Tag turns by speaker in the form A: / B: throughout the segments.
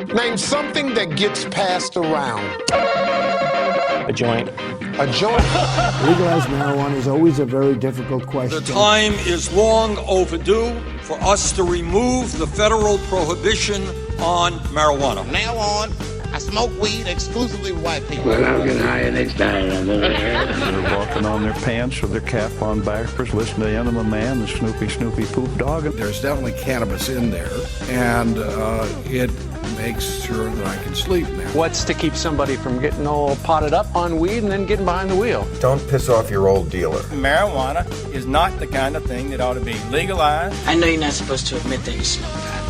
A: Name something that gets passed around.
B: A joint.
A: A joint.
C: Legalized marijuana is always a very difficult question.
D: The time is long overdue for us to remove the federal prohibition on marijuana.
E: From now on, I smoke weed exclusively with white people.
F: Well, I'll get higher next time.
G: They're walking on their pants with their cap on backwards, listening to Enema Man, the Snoopy Poop Dog.
H: There's definitely cannabis in there, and it makes sure that I can sleep now.
B: What's to keep somebody from getting all potted up on weed and then getting behind the wheel?
I: Don't piss off your old dealer.
J: Marijuana is not the kind of thing that ought to be legalized.
K: I know you're not supposed to admit that you smoke pot,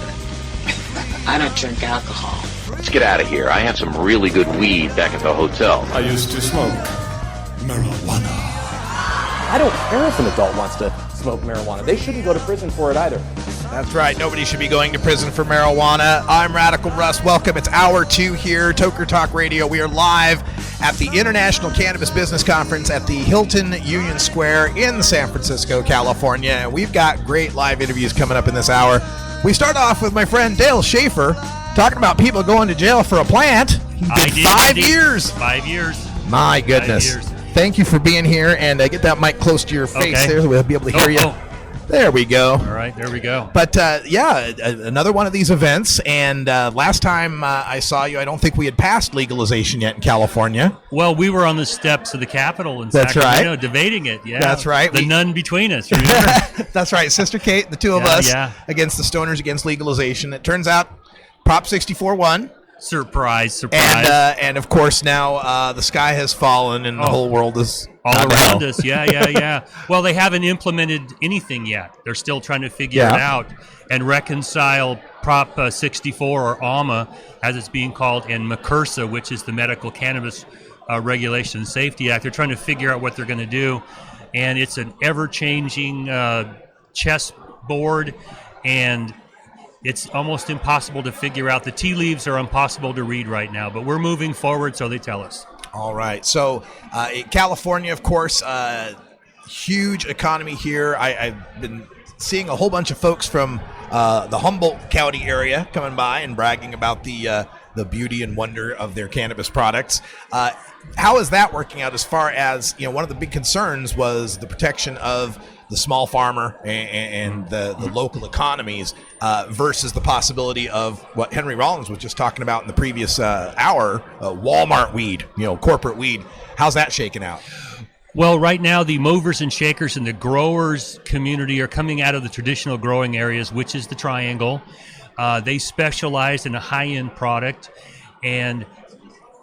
K: but I don't drink alcohol.
L: Let's get out of here. I had some really good weed back at the hotel.
M: I used to smoke marijuana.
N: I don't care if an adult wants to smoke marijuana. They shouldn't go to prison for it either.
O: That's right. Nobody should be going to prison for marijuana. I'm Radical Russ. Welcome. It's hour 2 here, Toker Talk Radio. We are live at the International Cannabis Business Conference at the Hilton Union Square in San Francisco, California. We've got great live interviews coming up in this hour. We start off with my friend Dale Schaefer talking about people going to jail for a plant. He did 5 years.
P: 5 years.
O: My goodness.
P: 5 years.
O: Thank you for being here, and get that mic close to your face there so we'll be able to hear you. There we go.
P: All right, there we go.
O: But, another one of these events, and last time I saw you, I don't think we had passed legalization yet in California.
P: Well, we were on the steps of the Capitol in Sacramento debating it. Yeah,
O: that's right.
P: The none between us, remember?
O: That's right. Sister Kate, the two of us, against the stoners against legalization. It turns out Prop 64 won.
P: Surprise.
O: And of course, now the sky has fallen and the whole world is
P: all around us. Yeah. Well, they haven't implemented anything yet. They're still trying to figure it out and reconcile Prop 64 or ALMA, as it's being called, and MCRSA, which is the Medical Cannabis Regulation and Safety Act. They're trying to figure out what they're going to do, and it's an ever-changing chessboard, and it's almost impossible to figure out. The tea leaves are impossible to read right now, but we're moving forward, so they tell us.
O: All right. So California, of course, huge economy here. I've been seeing a whole bunch of folks from the Humboldt County area coming by and bragging about the beauty and wonder of their cannabis products. How is that working out as far as, one of the big concerns was the protection of the small farmer and the local economies versus the possibility of what Henry Rollins was just talking about in the previous hour, Walmart weed, corporate weed. How's that shaking out?
P: Well, right now, the movers and shakers in the growers community are coming out of the traditional growing areas, which is the Triangle. They specialize in a high-end product, and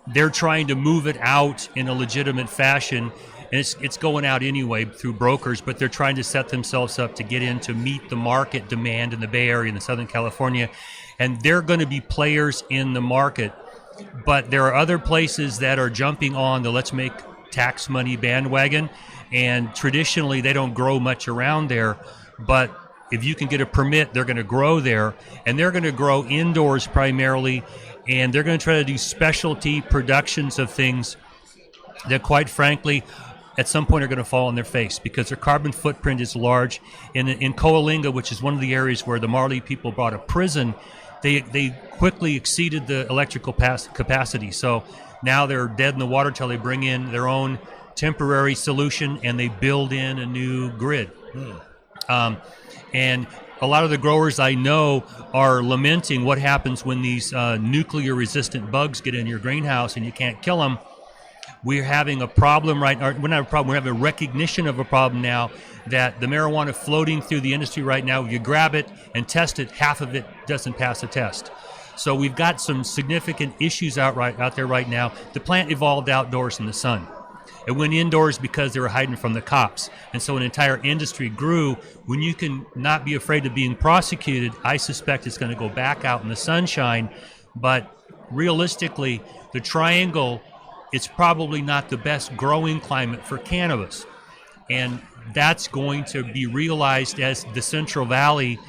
P: they're trying to move it out in a legitimate fashion. And it's going out anyway through brokers, but they're trying to set themselves up to get in to meet the market demand in the Bay Area and the Southern California. And they're going to be players in the market. But there are other places that are jumping on the let's make tax money bandwagon. And traditionally, they don't grow much around there. But if you can get a permit, they're going to grow there. And they're going to grow indoors primarily. And they're going to try to do specialty productions of things that, quite frankly, at some point are going to fall on their face because their carbon footprint is large. In Coalinga, which is one of the areas where the Marley people brought a prison, they quickly exceeded the electrical capacity. So now they're dead in the water till they bring in their own temporary solution and they build in a new grid. And a lot of the growers I know are lamenting what happens when these nuclear-resistant bugs get in your greenhouse and you can't kill them. We're having a problem right now. We're not a problem. We're having a recognition of a problem now that the marijuana floating through the industry right now, you grab it and test it, half of it doesn't pass a test. So we've got some significant issues out there right now. The plant evolved outdoors in the sun. It went indoors because they were hiding from the cops. And so an entire industry grew. When you can not be afraid of being prosecuted, I suspect it's going to go back out in the sunshine. But realistically, the Triangle, it's probably not the best growing climate for cannabis. And that's going to be realized as the Central Valley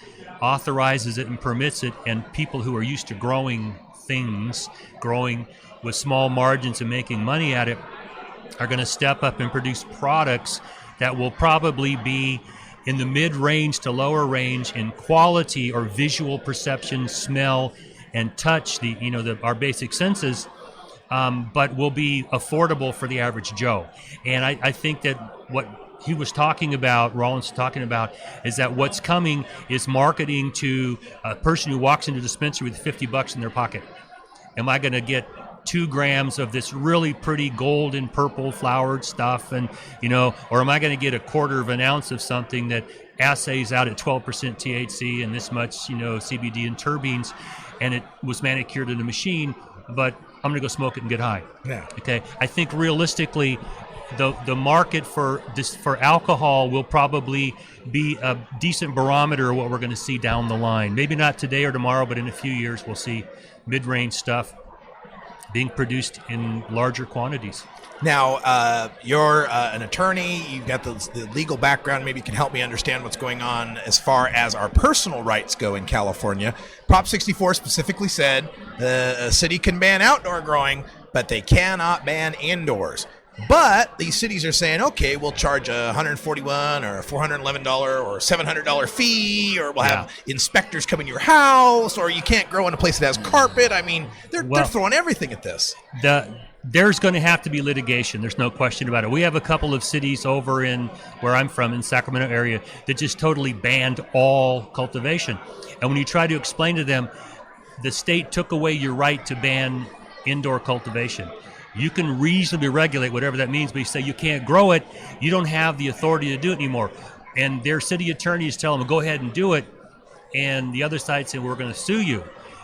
P: authorizes it and permits it, and people who are used to growing things, growing with small margins and making money at it, are going to step up and produce products that will probably be in the mid-range to lower range in quality or visual perception, smell, and touch our basic senses, but will be affordable for the average Joe. And I think that what he was talking about, Rollins was talking about, is that what's coming is marketing to a person who walks into a dispensary with $50 in their pocket. Am I going to get 2 grams of this really pretty golden purple flowered stuff, and or am I going to get a quarter of an ounce of something that assays out at 12% THC and this much CBD and terpenes, and it was manicured in a machine, but I'm going to go smoke it and get high.
O: Yeah.
P: Okay. I think realistically, the market for alcohol will probably be a decent barometer of what we're going to see down the line. Maybe not today or tomorrow, but in a few years we'll see mid-range stuff being produced in larger quantities.
O: Now, you're an attorney. You've got the legal background. Maybe you can help me understand what's going on as far as our personal rights go in California. Prop 64 specifically said a city can ban outdoor growing, but they cannot ban indoors. But these cities are saying, okay, we'll charge a $141 or $411 or $700 fee, or we'll have inspectors come in your house, or you can't grow in a place that has carpet. I mean, they're throwing everything at this.
P: There's going to have to be litigation. There's no question about it. We have a couple of cities over in where I'm from, in Sacramento area, that just totally banned all cultivation. And when you try to explain to them, the state took away your right to ban indoor cultivation. You can reasonably regulate whatever that means, but you say you can't grow it, you don't have the authority to do it anymore. And their city attorneys tell them, go ahead and do it. And the other side said, we're going to sue you.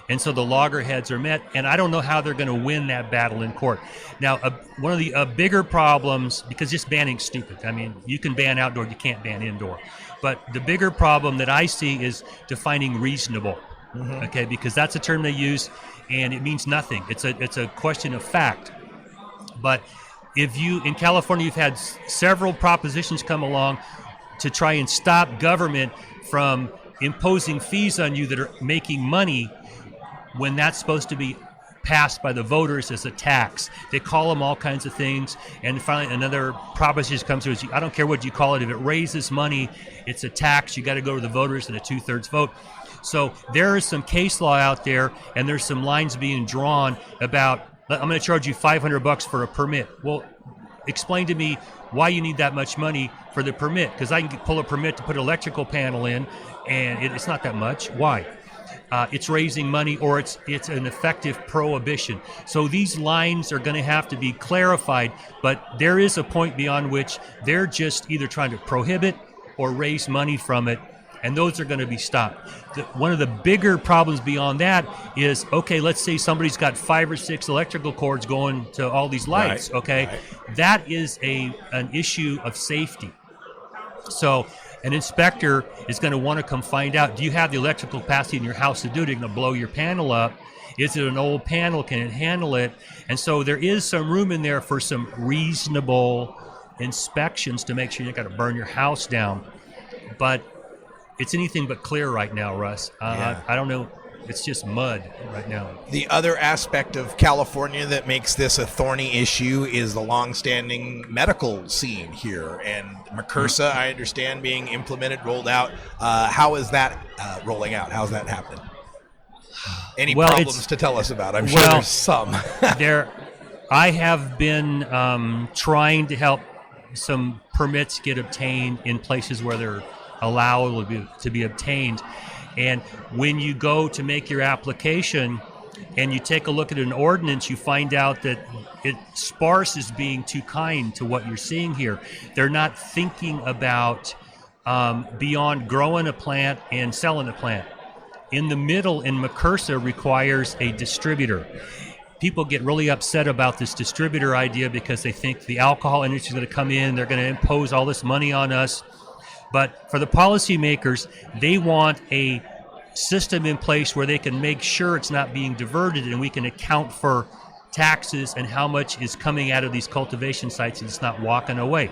P: And so the loggerheads are met, and I don't know how they're going to win that battle in court. Now, one of the bigger problems, because just banning's stupid. I mean, you can ban outdoor, you can't ban indoor. But the bigger problem that I see is defining reasonable, okay, because that's a term they use, and it means nothing. It's a question of fact. But in California, you've had several propositions come along to try and stop government from imposing fees on you that are making money when that's supposed to be passed by the voters as a tax. They call them all kinds of things, and finally another proposition comes through. I don't care what you call it. If it raises money, it's a tax. You got to go to the voters and a 2/3 vote. So there is some case law out there, and there's some lines being drawn about, I'm going to charge you $500 for a permit. Well, explain to me why you need that much money for the permit, because I can pull a permit to put an electrical panel in, and it's not that much. Why? It's raising money, or it's an effective prohibition. So these lines are going to have to be clarified, but there is a point beyond which they're just either trying to prohibit or raise money from it, and those are going to be stopped. One of the bigger problems beyond that is, okay, let's say somebody's got 5 or 6 electrical cords going to all these lights, okay? That is an issue of safety. So an inspector is going to want to come find out, do you have the electrical capacity in your house to do it? Are you going to blow your panel up? Is it an old panel? Can it handle it? And so there is some room in there for some reasonable inspections to make sure you don't got to burn your house down. But it's anything but clear right now, Russ. I don't know. It's just mud right now.
O: The other aspect of California that makes this a thorny issue is the longstanding medical scene here. And McCursa, I understand, being implemented, rolled out. How is that rolling out? How's that happening? Any problems to tell us about? I'm sure there's some.
P: I have been trying to help some permits get obtained in places where they're allowed to be obtained. And when you go to make your application and you take a look at an ordinance, you find out that sparse is being too kind to what you're seeing here. They're not thinking about beyond growing a plant and selling a plant. In the middle, in McCursa, requires a distributor. People get really upset about this distributor idea because they think the alcohol industry is going to come in, they're going to impose all this money on us. But for the policymakers, they want a system in place where they can make sure it's not being diverted, and we can account for taxes and how much is coming out of these cultivation sites and it's not walking away.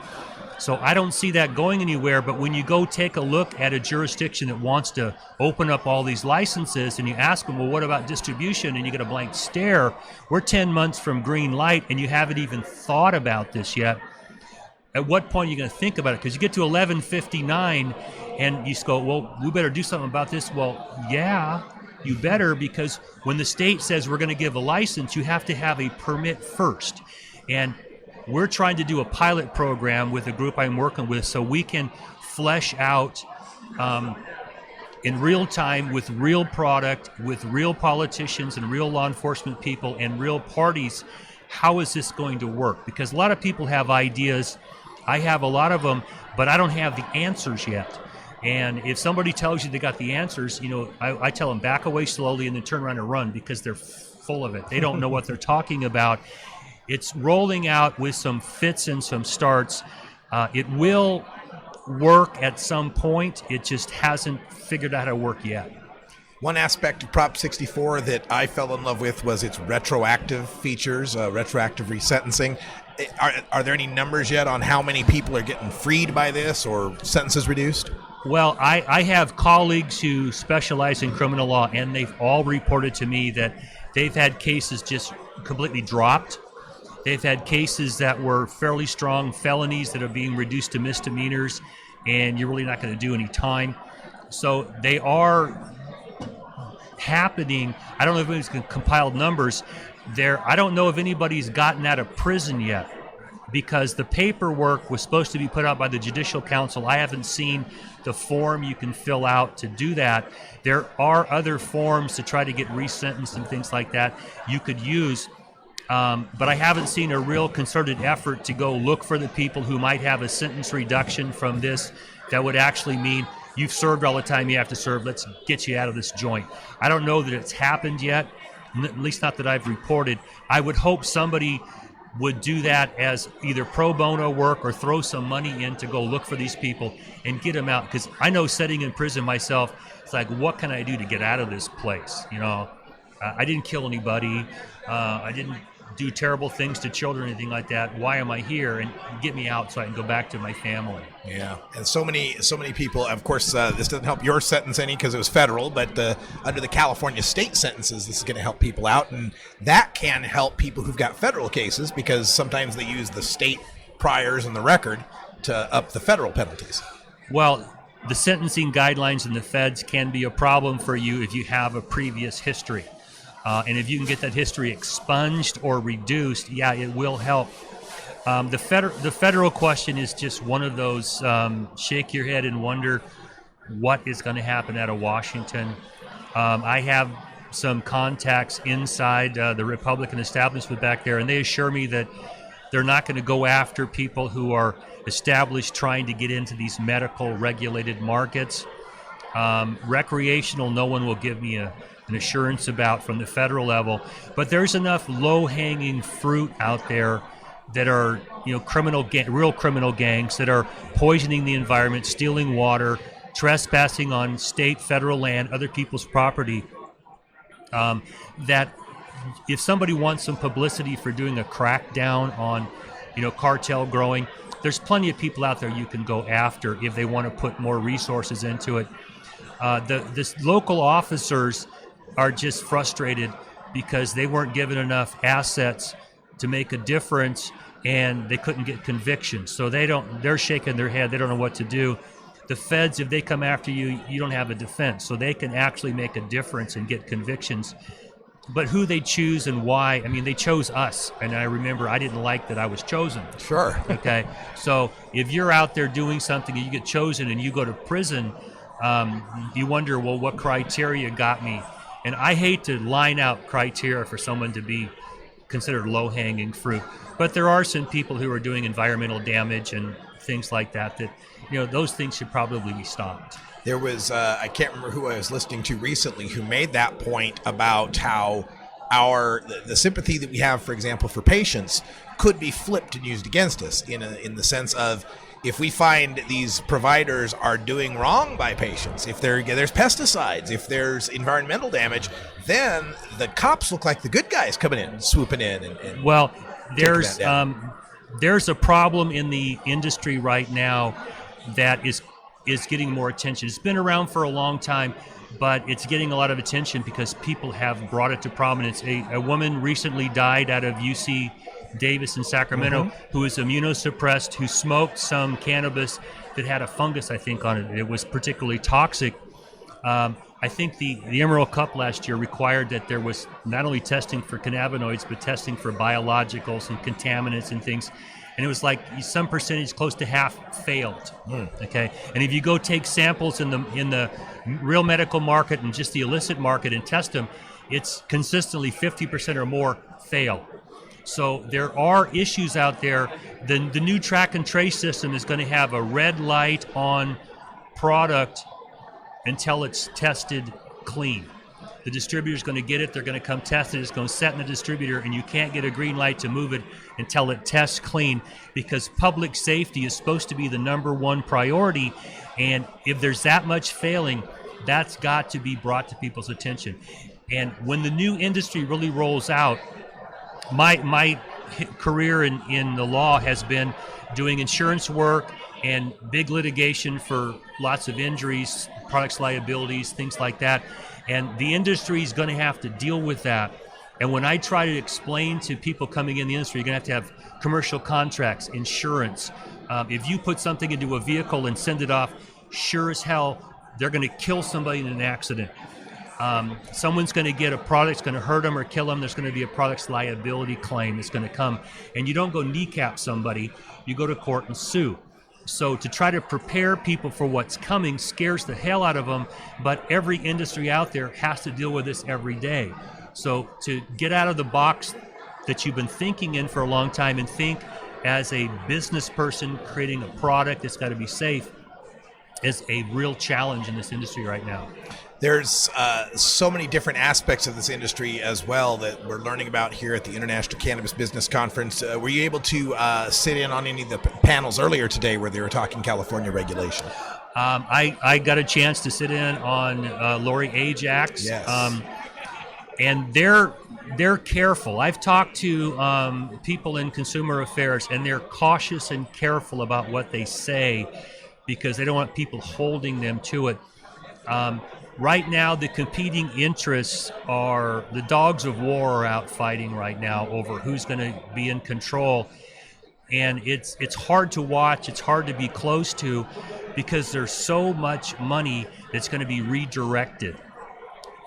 P: So I don't see that going anywhere, but when you go take a look at a jurisdiction that wants to open up all these licenses and you ask them, well, what about distribution? And you get a blank stare. We're 10 months from green light and you haven't even thought about this yet. At what point are you going to think about it? Because you get to 11:59 and you just go, well, we better do something about this. Well, yeah, you better, because when the state says we're going to give a license, you have to have a permit first. And we're trying to do a pilot program with a group I'm working with so we can flesh out in real time with real product, with real politicians and real law enforcement people and real parties, how is this going to work? Because a lot of people have ideas. I have a lot of them, but I don't have the answers yet. And if somebody tells you they got the answers, I tell them back away slowly and then turn around and run, because they're full of it. They don't know what they're talking about. It's rolling out with some fits and some starts. It will work at some point. It just hasn't figured out how to work yet.
O: One aspect of Prop 64 that I fell in love with was its retroactive features, retroactive resentencing. Are there any numbers yet on how many people are getting freed by this or sentences reduced?
P: Well, I have colleagues who specialize in criminal law, and they've all reported to me that they've had cases just completely dropped. They've had cases that were fairly strong felonies that are being reduced to misdemeanors, and you're really not going to do any time. So they are happening. I don't know if anybody's compiled numbers there. I don't know if anybody's gotten out of prison yet, because the paperwork was supposed to be put out by the Judicial Council. I haven't seen the form you can fill out to do that. There are other forms to try to get resentenced and things like that you could use. But I haven't seen a real concerted effort to go look for the people who might have a sentence reduction from this that would actually mean you've served all the time you have to serve. Let's get you out of this joint. I don't know that it's happened yet, at least not that I've reported. I would hope somebody would do that as either pro bono work or throw some money in to go look for these people and get them out. Because I know sitting in prison myself, it's like, what can I do to get out of this place? I didn't kill anybody. I didn't do terrible things to children or anything like that. Why am I here? And get me out so I can go back to my family.
O: Yeah, and so many people. Of course, this doesn't help your sentence any because it was federal, but under the California state sentences, this is going to help people out, and that can help people who've got federal cases, because sometimes they use the state priors and the record to up the federal penalties.
P: Well, the sentencing guidelines in the feds can be a problem for you if you have a previous history. And if you can get that history expunged or reduced, yeah, it will help. The federal question is just one of those shake your head and wonder what is going to happen out of Washington. I have some contacts inside the Republican establishment back there, and they assure me that they're not going to go after people who are established trying to get into these medical regulated markets. Recreational, no one will give me an assurance about from the federal level, but there's enough low-hanging fruit out there that are, real criminal gangs that are poisoning the environment, stealing water, trespassing on state, federal land, other people's property. That if somebody wants some publicity for doing a crackdown on, cartel growing, there's plenty of people out there you can go after if they want to put more resources into it. The local officers are just frustrated because they weren't given enough assets to make a difference, and they couldn't get convictions. So they're shaking their head. They don't know what to do. The feds, if they come after you, you don't have a defense. So they can actually make a difference and get convictions. But who they choose and why, they chose us. And I remember I didn't like that I was chosen.
O: Sure.
P: Okay. So if you're out there doing something and you get chosen and you go to prison, you wonder, well, what criteria got me? And I hate to line out criteria for someone to be considered low-hanging fruit. But there are some people who are doing environmental damage and things like that, those things should probably be stopped.
O: There was, I can't remember who I was listening to recently, who made that point about how the sympathy that we have, for example, for patients could be flipped and used against us in the sense of, if we find these providers are doing wrong by patients, if there's pesticides, if there's environmental damage, then the cops look like the good guys coming in, swooping in. And
P: well, there's a problem in the industry right now that is getting more attention. It's been around for a long time, but it's getting a lot of attention because people have brought it to prominence. A woman recently died out of UC Davis in Sacramento, who is immunosuppressed, who smoked some cannabis that had a fungus, I think, on it. It was particularly toxic. I think the Emerald Cup last year required that there was not only testing for cannabinoids, but testing for biologicals and contaminants and things. And it was like some percentage, close to half, failed. Okay, and if you go take samples in the real medical market and just the illicit market and test them, it's consistently 50% or more fail. So there are issues out there. The new track and trace system is going to have a red light on product until it's tested clean. The distributor's going to get it, they're going to come test it, it's going to set in the distributor, and you can't get a green light to move it until it tests clean, because public safety is supposed to be the number one priority, and if there's that much failing, that's got to be brought to people's attention. And when the new industry really rolls out, my career in the law has been doing insurance work and big litigation for lots of injuries, products liabilities, things like that. And the industry is going to have to deal with that. And when I try to explain to people coming in the industry, you're going to have commercial contracts, insurance. If you put something into a vehicle and send it off, sure as hell, they're going to kill somebody in an accident. Someone's going to get a product that's going to hurt them or kill them. There's going to be a product's liability claim that's going to come. And you don't go kneecap somebody, you go to court and sue. So to try to prepare people for what's coming scares the hell out of them, but every industry out there has to deal with this every day. So to get out of the box that you've been thinking in for a long time and think as a business person creating a product that's got to be safe is a real challenge in this industry right now.
O: There's so many different aspects of this industry as well that we're learning about here at the International Cannabis Business Conference. Were you able to sit in on any of the panels earlier today where they were talking California regulation?
P: I got a chance to sit in on Lori Ajax.
O: Yes.
P: And they're careful. I've talked to people in consumer affairs, and they're cautious and careful about what they say because they don't want people holding them to it. Right now, the competing interests are the dogs of war are out fighting right now over who's going to be in control. And it's hard to watch. It's hard to be close to because there's so much money that's going to be redirected.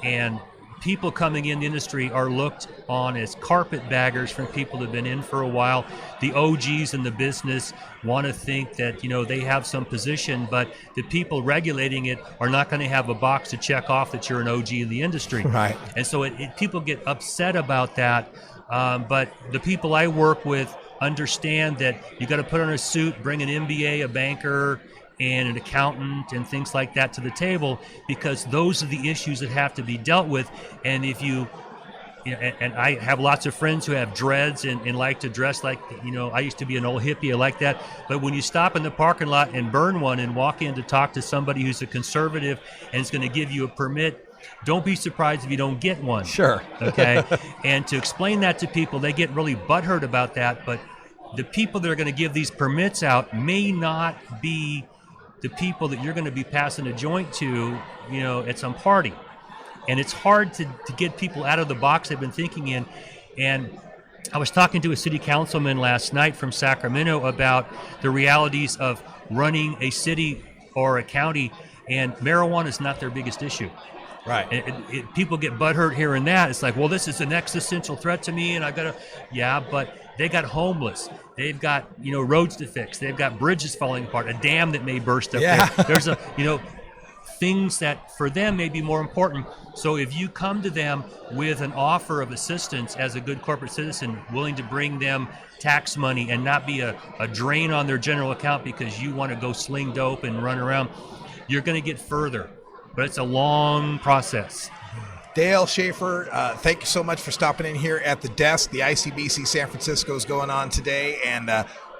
P: And people coming in the industry are looked on as carpetbaggers from people that have been in for a while. The OGs in the business want to think that, they have some position, but the people regulating it are not going to have a box to check off that you're an OG in the industry.
O: Right.
P: And so people get upset about that. But the people I work with understand that you got to put on a suit, bring an MBA, a banker, and an accountant and things like that to the table, because those are the issues that have to be dealt with. And if and I have lots of friends who have dreads and like to dress like, I used to be an old hippie, I like that. But when you stop in the parking lot and burn one and walk in to talk to somebody who's a conservative and is going to give you a permit, don't be surprised if you don't get one.
O: Sure.
P: Okay? And to explain that to people, they get really butthurt about that. But the people that are going to give these permits out may not be the people that you're going to be passing a joint to, at some party. And it's hard to get people out of the box they've been thinking in. And I was talking to a city councilman last night from Sacramento about the realities of running a city or a county, and marijuana is not their biggest issue.
O: Right.
P: People get butthurt here and that. It's like, well, this is an existential threat to me, and I got to, but they got homeless. They've got, roads to fix. They've got bridges falling apart, a dam that may burst up there. There's things that for them may be more important. So if you come to them with an offer of assistance as a good corporate citizen, willing to bring them tax money and not be a drain on their general account because you want to go sling dope and run around, you're going to get further. But it's a long process.
O: Dale Schaefer, thank you so much for stopping in here at the desk. The ICBC San Francisco is going on today, and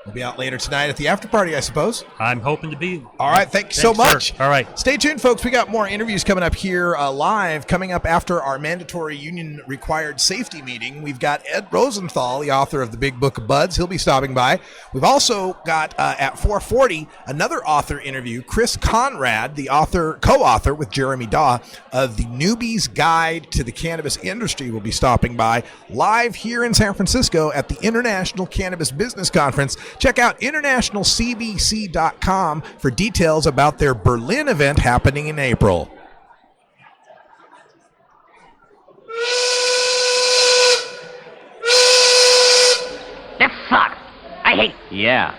O: we'll be out later tonight at the after party, I suppose.
P: I'm hoping to be.
O: All right, thank you so much.
P: Sir. All right.
O: Stay tuned, folks. We got more interviews coming up here live, coming up after our mandatory union-required safety meeting. We've got Ed Rosenthal, the author of the Big Book of Buds. He'll be stopping by. We've also got, at 4:40, another author interview. Chris Conrad, the co-author with Jeremy Daw of The Newbie's Guide to the Cannabis Industry, will be stopping by live here in San Francisco at the International Cannabis Business Conference. Check out internationalcbc.com for details about their Berlin event happening in April.
L: Yeah.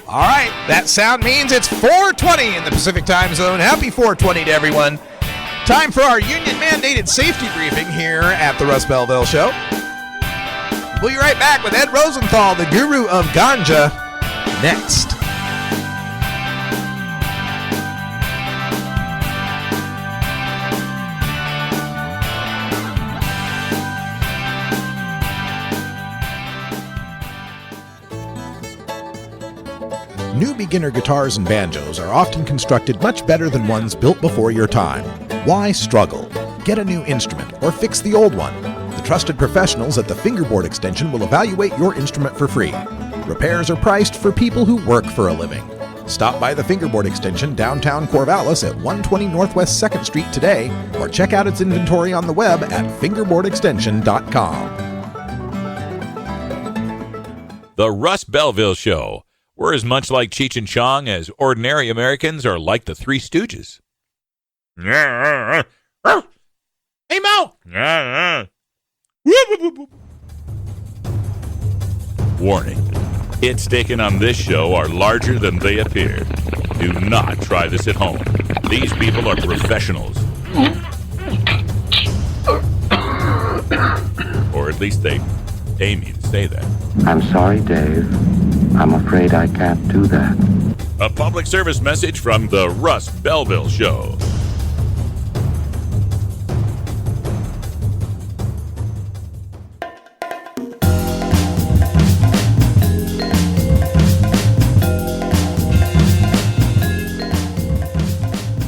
O: All right, that sound means it's 4:20 in the Pacific Time Zone. Happy 4:20 to everyone. Time for our union-mandated safety briefing here at the Russ Belville Show. We'll be right back with Ed Rosenthal, the guru of ganja, next. New beginner guitars and banjos are often constructed much better than ones built before your time. Why struggle? Get a new instrument or fix the old one. The trusted professionals at the Fingerboard Extension will evaluate your instrument for free. Repairs are priced for people who work for a living. Stop by the Fingerboard Extension downtown Corvallis at 120 Northwest 2nd Street today, or check out its inventory on the web at fingerboardextension.com.
Q: The Russ Belville Show. We're as much like Cheech and Chong as ordinary Americans are like the Three Stooges. Hey, Mo! Warning. Hits taken on this show are larger than they appear. Do not try this at home. These people are professionals. Or at least they pay me to say that.
F: I'm sorry, Dave. I'm afraid I can't do that.
Q: A public service message from the Russ Belville Show.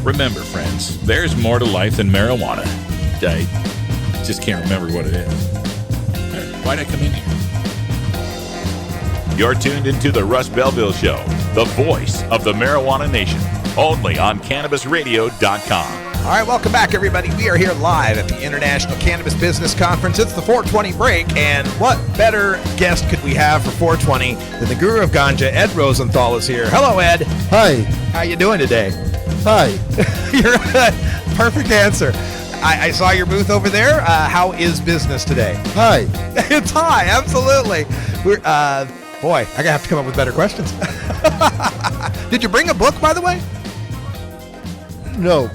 Q: Remember, friends, there's more to life than marijuana. I just can't remember what it is. Why'd I come in here? You're tuned into the Russ Belville Show, the voice of the marijuana nation, only on CannabisRadio.com.
O: All right, welcome back, everybody. We are here live at the International Cannabis Business Conference. It's the 420 break, and what better guest could we have for 420 than the guru of ganja, Ed Rosenthal, is here. Hello, Ed.
C: Hi.
O: How you doing today?
C: Hi.
O: You're perfect answer. I saw your booth over there. How is business today?
C: Hi.
O: It's high, absolutely. We're boy, I have to come up with better questions. Did you bring a book, by the way?
C: No.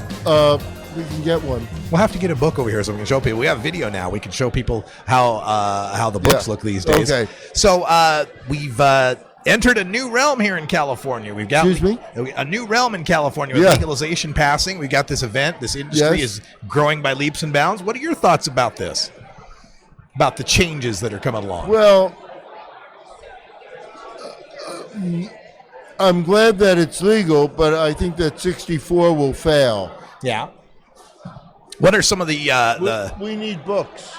C: We can get one.
O: We'll have to get a book over here so we can show people. We have video now. We can show people how the books look these days.
C: Okay.
O: So we've entered a new realm here in California. We've got a new realm in California with legalization passing. We've got this event. This industry is growing by leaps and bounds. What are your thoughts about this? About the changes that are coming along?
C: Well, I'm glad that it's legal, but I think that 64 will fail.
O: Yeah. What are some of the
C: we need books.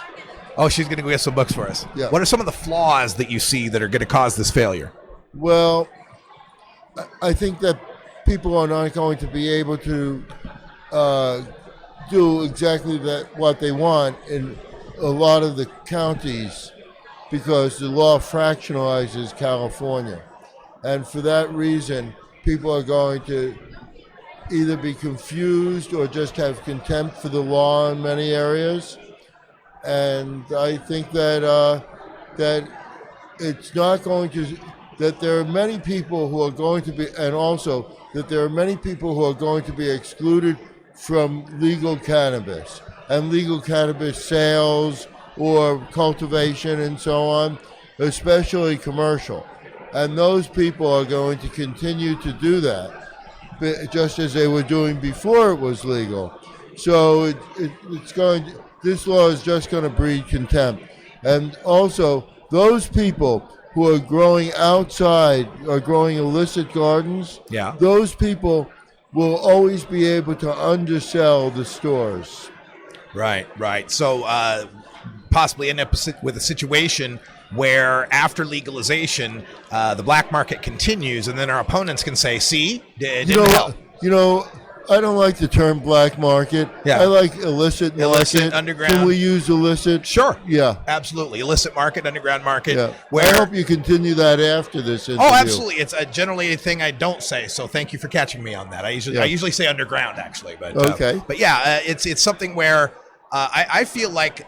O: Oh, she's going to go get some books for us.
C: Yeah.
O: What are some of the flaws that you see that are going to cause this failure?
C: Well, I think that people are not going to be able to do exactly what they want in a lot of the counties because the law fractionalizes California. And for that reason, people are going to either be confused or just have contempt for the law in many areas. And I think that that it's not going to, that there are many people who are going to be, and also that there are many people who are going to be excluded from legal cannabis and legal cannabis sales or cultivation and so on, especially commercial. And those people are going to continue to do that, just as they were doing before it was legal. So this law is just going to breed contempt. And also, those people who are growing outside, are growing illicit gardens, those people will always be able to undersell the stores.
O: Right. So possibly end up with a situation where after legalization, the black market continues, and then our opponents can say, see, it didn't help.
C: I don't like the term black market. Yeah. I like illicit market.
O: Underground.
C: Can we use illicit?
O: Sure.
C: Yeah.
O: Absolutely. Illicit market, underground market.
C: Yeah.
O: Where...
C: I hope you continue that after this interview.
O: Oh, absolutely. It's generally a thing I don't say, so thank you for catching me on that. I usually say underground, actually. But
C: okay.
O: But yeah, it's something where I feel like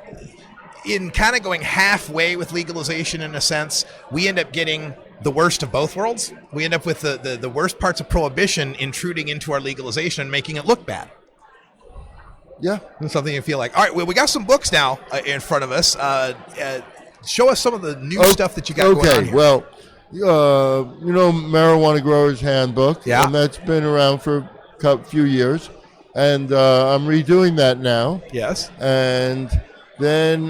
O: in kind of going halfway with legalization in a sense, we end up getting the worst of both worlds. We end up with the worst parts of prohibition intruding into our legalization and making it look bad.
C: Yeah.
O: Something you feel like. All right, well, we got some books now in front of us. Show us some of the new stuff that you got going on here.
C: Well, Marijuana Growers Handbook.
O: Yeah.
C: And that's been around for a few years. And I'm redoing that now.
O: Yes.
C: And then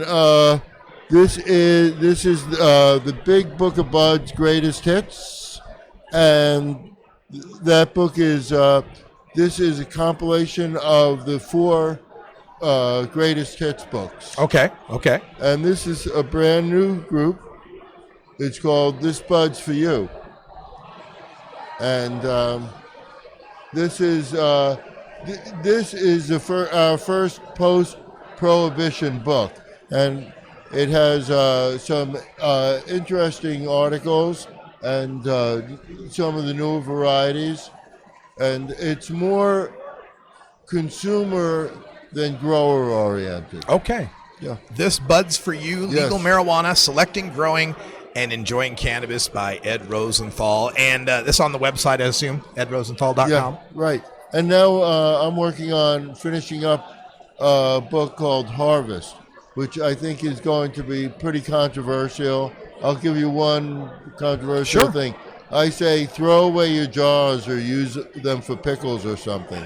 C: this is the Big Book of Bud's Greatest Hits. And that book is, this is a compilation of the 4 Greatest Hits books.
O: Okay.
C: And this is a brand new group. It's called This Bud's For You. And this is our first post-prohibition book. And it has some interesting articles and some of the new varieties. And it's more consumer than grower oriented.
O: Okay.
C: Yeah.
O: This Bud's For You,
C: Yes.
O: Legal Marijuana, Selecting, Growing, and Enjoying Cannabis by Ed Rosenthal. And this on the website, I assume, edrosenthal.com.
C: Yeah, right. And now I'm working on finishing up a book called Harvest, which I think is going to be pretty controversial. I'll give you one controversial thing. I say throw away your jars or use them for pickles or something.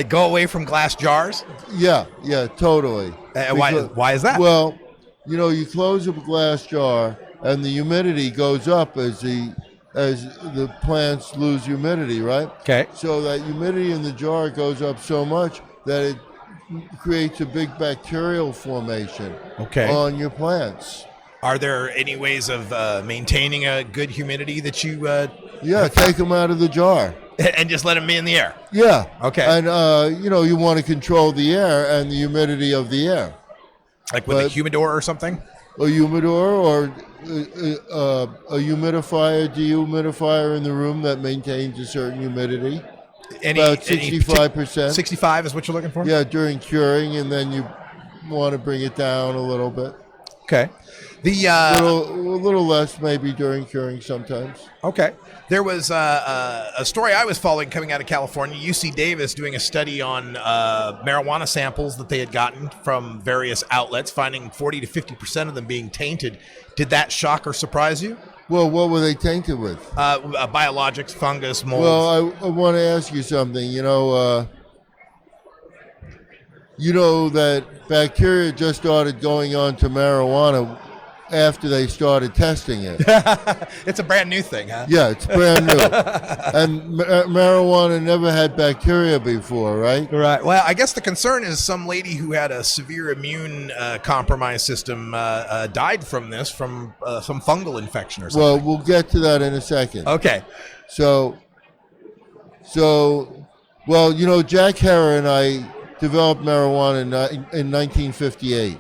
O: Go away from glass jars?
C: Yeah, totally.
O: Why is that?
C: Well, you close up a glass jar and the humidity goes up as the plants lose humidity, right?
O: Okay.
C: So that humidity in the jar goes up so much that it creates a big bacterial formation on your plants.
O: Are there any ways of maintaining a good humidity that you...
C: take them out of the jar.
O: And just let them be in the air?
C: Yeah.
O: Okay.
C: And, you want to control the air and the humidity of the air.
O: Like with a humidor or something?
C: A humidor or a humidifier, dehumidifier in the room that maintains a certain humidity. About 65%.
O: 65 is what you're looking for?
C: Yeah, during curing, and then you want to bring it down a little bit.
O: Okay.
C: A little less maybe during curing sometimes.
O: Okay. There was a story I was following coming out of California, UC Davis doing a study on marijuana samples that they had gotten from various outlets, finding 40 to 50% of them being tainted. Did that shock or surprise you?
C: Well, what were they tainted with?
O: Biologics, fungus, mold.
C: Well, I want to ask you something. You know that bacteria just started going on to marijuana after they started testing it.
O: It's a brand new thing, huh?
C: Yeah, it's brand new. And marijuana never had bacteria before, right?
O: Right. Well, I guess the concern is some lady who had a severe immune compromised system died from this, from some fungal infection or something.
C: Well, we'll get to that in a second.
O: Okay.
C: So, Jack Herer and I developed marijuana in 1958.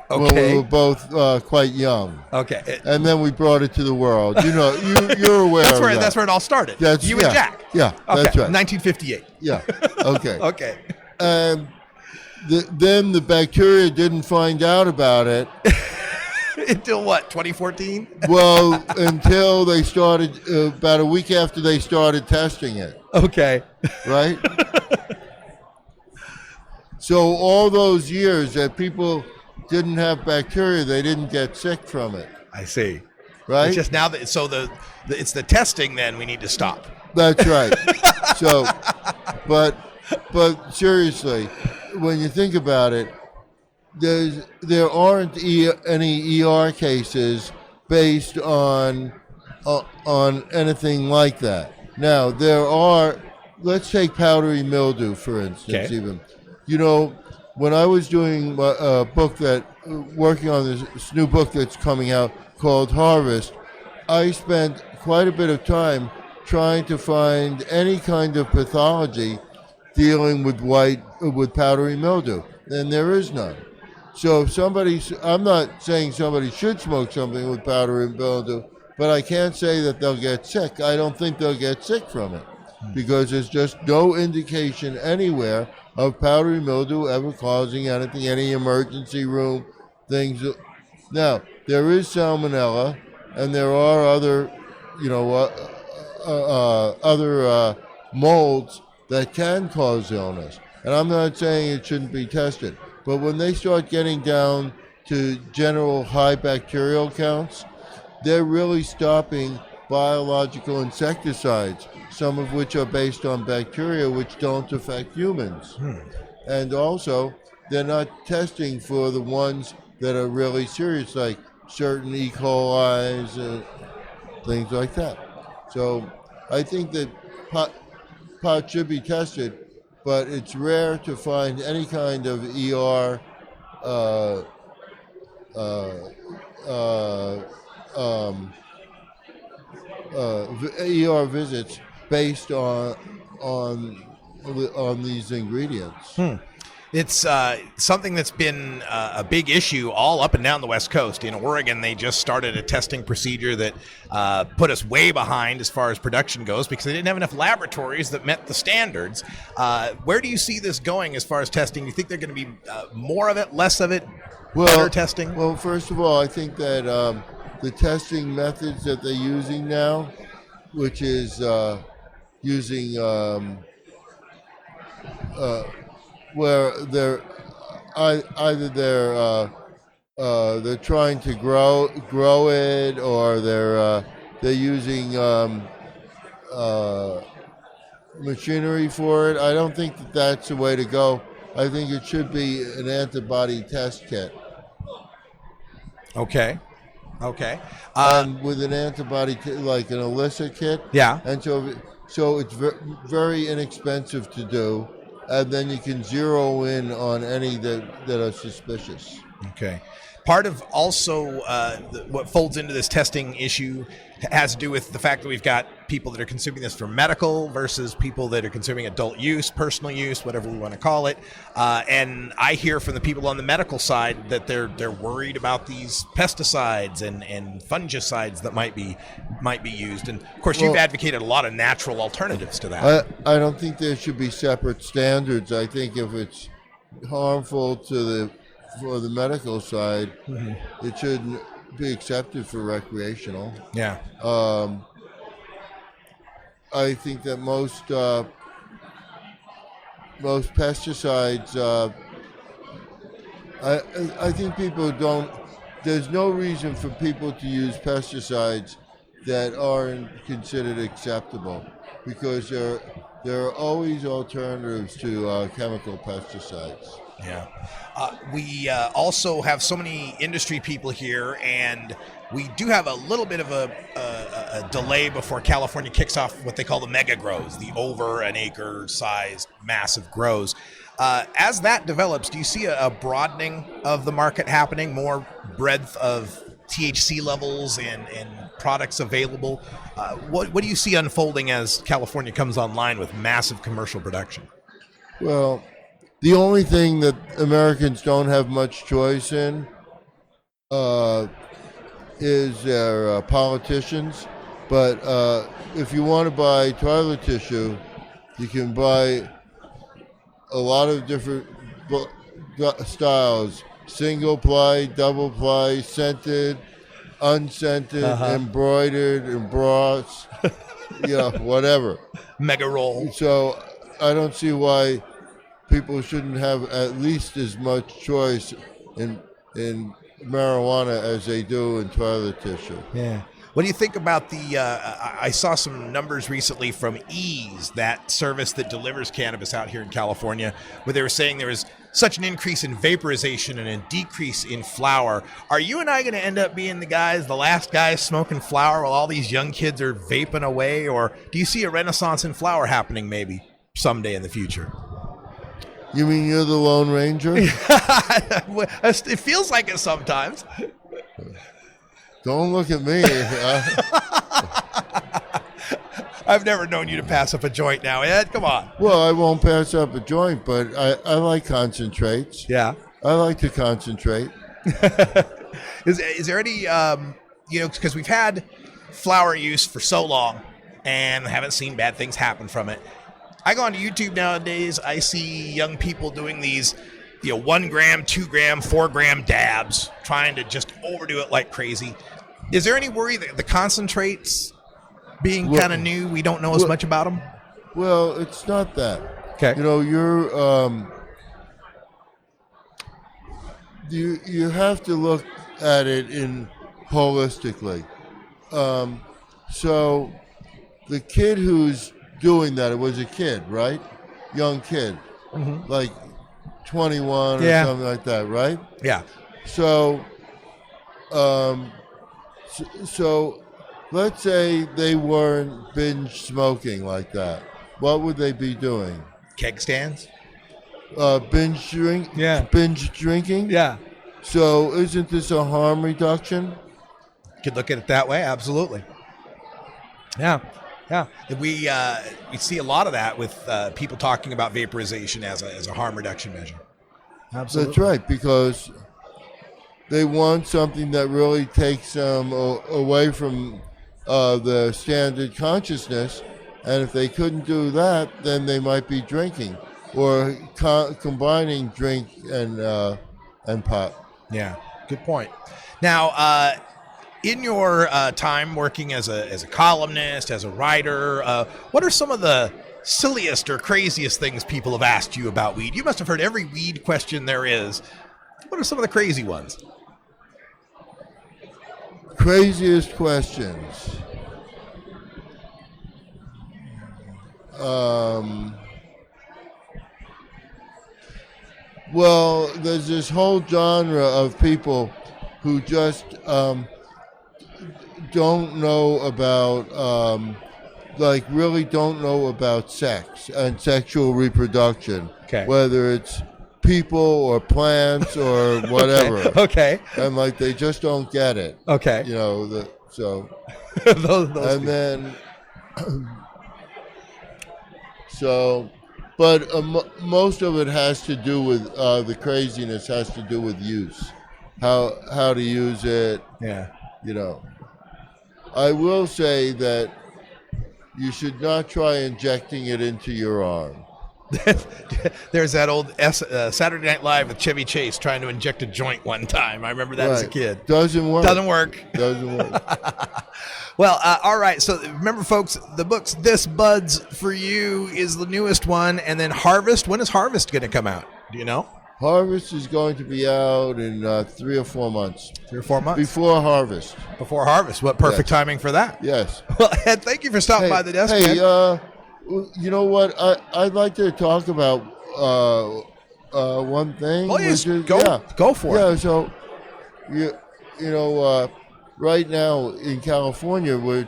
O: Okay.
C: When we were both quite young.
O: Okay.
C: And then we brought it to the world. You're aware of that.
O: That's where it all started. And Jack.
C: Yeah, that's right.
O: 1958.
C: Yeah. Okay.
O: Okay.
C: And then the bacteria didn't find out about it.
O: Until what, 2014?
C: Well, until they started, about a week after they started testing it.
O: Okay.
C: Right? So all those years that people didn't have bacteria, they didn't get sick from it.
O: I see.
C: Right?
O: It's just now that it's the testing then we need to stop.
C: That's right. So, but seriously, when you think about it, there aren't any ER cases based on anything like that. Now there are. Let's take powdery mildew for instance.
O: Okay.
C: Even, when I was doing a book working on this new book that's coming out called Harvest, I spent quite a bit of time trying to find any kind of pathology dealing with powdery mildew, and there is none. So if I'm not saying somebody should smoke something with powdery mildew, but I can't say that they'll get sick. I don't think they'll get sick from it because there's just no indication anywhere of powdery mildew ever causing anything, any emergency room things. Now, there is salmonella, and there are other, other molds that can cause illness. And I'm not saying it shouldn't be tested, but when they start getting down to general high bacterial counts, they're really stopping biological insecticides, some of which are based on bacteria which don't affect humans. And also, they're not testing for the ones that are really serious, like certain E. coli and things like that. So I think that pot should be tested, but it's rare to find any kind of ER ER visits based on these ingredients.
O: It's something that's been a big issue all up and down the West Coast. In Oregon, they just started a testing procedure that put us way behind as far as production goes because they didn't have enough laboratories that met the standards. Where do you see this going as far as testing? Do you think they're going to be more of it, less of it, better testing?
C: Well, first of all, I think that the testing methods that they're using now, which is using where they're either they're trying to grow it, or they're using machinery for it. I don't think that that's the way to go. I think it should be an antibody test kit.
O: Okay.
C: And with an antibody like an ELISA kit.
O: Yeah.
C: And so it's very inexpensive to do. And then you can zero in on any that are suspicious.
O: Okay. Part of also what folds into this testing issue has to do with the fact that we've got people that are consuming this for medical versus people that are consuming adult use, personal use, whatever we want to call it. And I hear from the people on the medical side that they're worried about these pesticides and fungicides that might be used. And of course, you've advocated a lot of natural alternatives to that.
C: I don't think there should be separate standards. I think if it's harmful for the medical side, it shouldn't be accepted for recreational.
O: Yeah.
C: I think that most pesticides, I think people don't. There's no reason for people to use pesticides that aren't considered acceptable, because there are always alternatives to chemical pesticides.
O: Yeah. We also have so many industry people here, and we do have a little bit of a delay before California kicks off what they call the mega grows, the over an acre sized massive grows. As that develops, do you see a broadening of the market happening, more breadth of THC levels and products available? What do you see unfolding as California comes online with massive commercial production?
C: Well, the only thing that Americans don't have much choice in is their politicians. But if you want to buy toilet tissue, you can buy a lot of different styles: single ply, double ply, scented, unscented, embroidered, embossed, whatever.
O: Mega roll.
C: So I don't see why people shouldn't have at least as much choice in marijuana as they do in toilet tissue.
O: Yeah. What do you think about the, I saw some numbers recently from Ease, that service that delivers cannabis out here in California, where they were saying there was such an increase in vaporization and a decrease in flower. Are you and I going to end up being the last guys smoking flower while all these young kids are vaping away? Or do you see a renaissance in flower happening maybe someday in the future?
C: You mean you're the Lone Ranger?
O: It feels like it sometimes.
C: Don't look at me.
O: I've never known you to pass up a joint now, Ed. Come on.
C: Well, I won't pass up a joint, but I like concentrates.
O: Yeah.
C: I like to concentrate.
O: Is there any, because we've had flower use for so long and haven't seen bad things happen from it. I go onto YouTube nowadays. I see young people doing these 1 gram, 2 gram, 4 gram dabs, trying to just overdo it like crazy. Is there any worry that the concentrates being kind of new, we don't know as much about them?
C: Well, it's not that.
O: Okay.
C: You know, you have to look at it in holistically. So the kid who's doing that, it was a kid, right? Young kid, like 21 or something like that, right?
O: Yeah.
C: So, so let's say they weren't binge smoking like that. What would they be doing?
O: Keg stands?
C: Binge drink?
O: Yeah.
C: Binge drinking?
O: Yeah.
C: So isn't this a harm reduction?
O: Could look at it that way, absolutely. Yeah. Yeah. We see a lot of that with people talking about vaporization as a harm reduction measure. Absolutely.
C: That's right, because they want something that really takes them away from the standard consciousness, and if they couldn't do that, then they might be drinking or combining drink and pot.
O: Yeah, good point. Now, in your time working as a columnist, as a writer, what are some of the silliest or craziest things people have asked you about weed? You must have heard every weed question there is. What are some of the crazy ones?
C: Craziest questions. Well, there's this whole genre of people who just don't know about, really don't know about sex and sexual reproduction.
O: Okay.
C: Whether it's people or plants or whatever.
O: Okay.
C: And they just don't get it.
O: Okay.
C: You know,
O: those
C: and
O: people.
C: then but most of it has to do with the craziness has to do with use, how to use it.
O: Yeah.
C: You know, I will say that you should not try injecting it into your arm.
O: There's that old Saturday Night Live with Chevy Chase trying to inject a joint one time. I remember that as a kid.
C: Doesn't work.
O: Doesn't work.
C: Doesn't work.
O: Well, all right. So remember, folks, the books This Buds for You is the newest one. And then Harvest. When is Harvest going to come out? Do you know?
C: Harvest is going to be out in 3 or 4 months.
O: 3 or 4 months?
C: Before Harvest.
O: Before Harvest. What perfect timing for that.
C: Yes.
O: Well, Ed, thank you for stopping by the desk, man.
C: You know what? I'd like to talk about one thing.
O: Oh, yes. Go for it.
C: Yeah, so, you know, right now in California, we're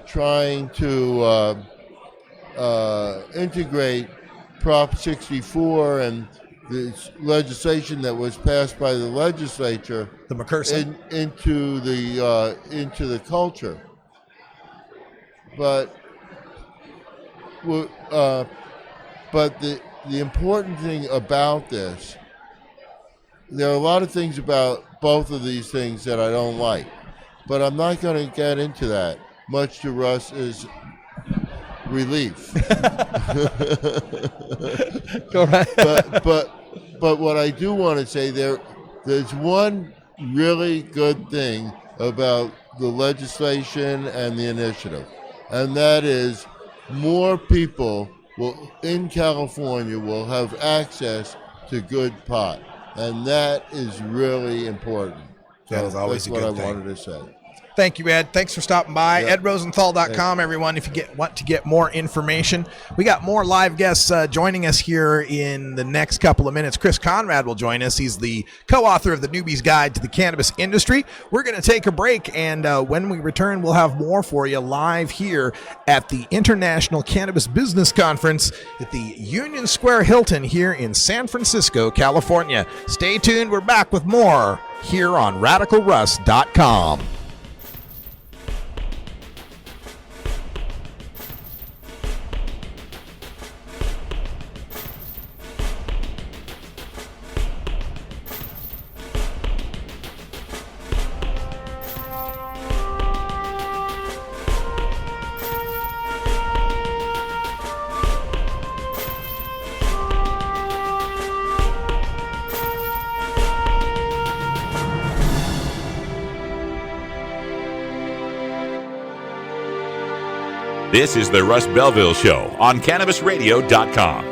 C: trying to integrate Prop 64 and this legislation that was passed by the legislature,
O: the McCurson,
C: into the culture. But the important thing about this, there are a lot of things about both of these things that I don't like, but I'm not going to get into that, much to Russ's relief.
O: Go right.
C: But what I do want to say, there's one really good thing about the legislation and the initiative, and that is more people in California will have access to good pot, and that is really important.
O: That is always a good thing.
C: That's what I wanted to say.
O: Thank you, Ed. Thanks for stopping by.
C: Yep.
O: EdRosenthal.com, everyone, if you want to get more information. We got more live guests joining us here in the next couple of minutes. Chris Conrad will join us. He's the co-author of The Newbie's Guide to the Cannabis Industry. We're going to take a break, and when we return, we'll have more for you live here at the International Cannabis Business Conference at the Union Square Hilton here in San Francisco, California. Stay tuned. We're back with more here on RadicalRuss.com.
Q: This is the Russ Belville Show on CannabisRadio.com.